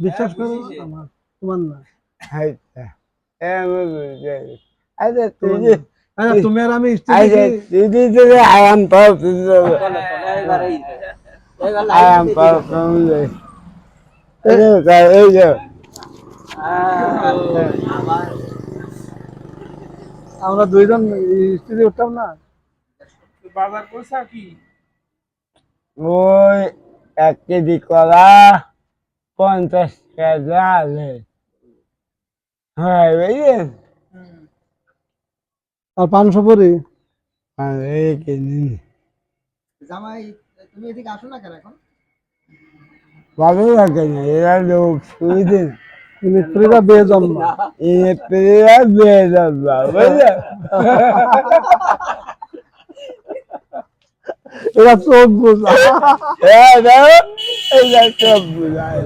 বিশ্বাস করো তোমার না। তুমি আর আমি আমরা দুইজন স্ত্রী উঠতাম না। বাজার করছা কি? ওই 1 কেজি কলা 50 টাকা আলে হয় বুঝলেন। আর 500 পরে জামাই তুমি এদিকে আসো না কেন এখন? ভালো লাগে না, এরা লোক সুবিধে না, মিস্ত্রিরা বেজম্মা। এরা বেজম্মা বুঝলেন। এরা চোখ বোঝা, সব বুঝায়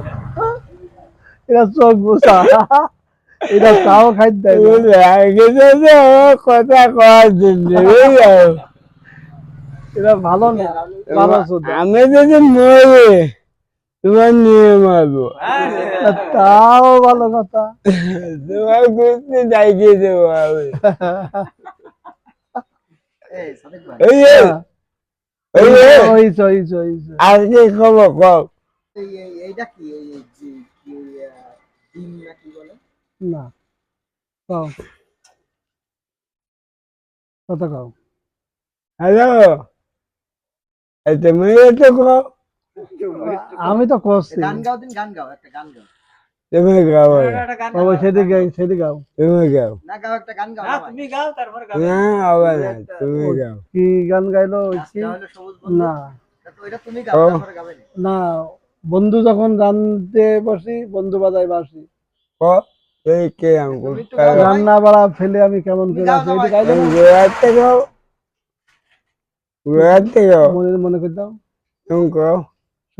এরা চোখ বোঝা, এরা চাও খাইতে কথা কওয়ার জন্য এরা ভালো না, ভালো চোদা। আমি যদি মরে তোমার নিয়ে মারবো, তাও ভালো কথা। তোমার করতে ডাইকে দেবো আমি। আজকে খবর কম এইটা কি ডিম না কি বলে না, কও কথা কও। হ্যালো, তুমি তো কও, আমি তো করছি। গান গাও, দিন গান গাও, একটা গান গাও। তুমি গাও, বাবা সেদিকে সেদিকে গাও, তুমি গাও, না গাও, একটা গান গাও। না তুমি গাও তারপর গাও। না হবে না, তুমি গাও। কি গান গাইলো? না তো এটা তুমি গাও, তারপরে গাবে না, বন্ধু যখন জানতে বসি বন্ধু বাজায় বাসি। এই কে আমকো রান্না বাড়া ফেলে আমি কেমন করে আছি এটা গাইলো না। গোয়াতে গাও, গোয়াতে গাও, মনে করে দাও। তুমি গাও।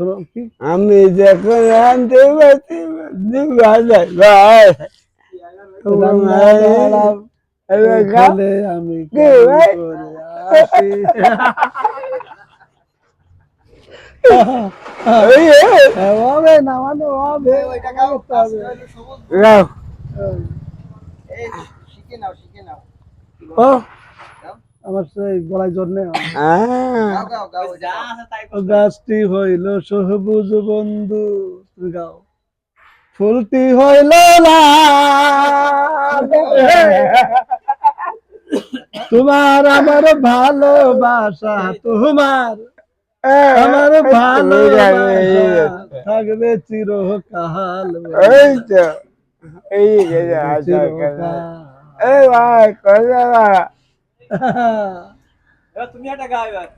শোনো কি আমি যখন রাঁধতে পারছি ভাই ফেলে আমি কেমন করে আসি। হবে না মানে হবে, ওইটা গাও, গাও। এই শিখে নাও, শিখে নাও। ও আমার সেই গলায় জোর নেই। গাও গাও গাও, যা আছে তাই করো। গাছটি হইল সবুজ বন্ধু, তুমি গাও। ফুলটি হইল না তোমার আমার ভালোবাসা, তোমার আমার ভালোবাসা থাকবে চিরকাল, এই তো এই চিরকাল। এই ভাই কথা এবার তুমি একটা গাও এবার।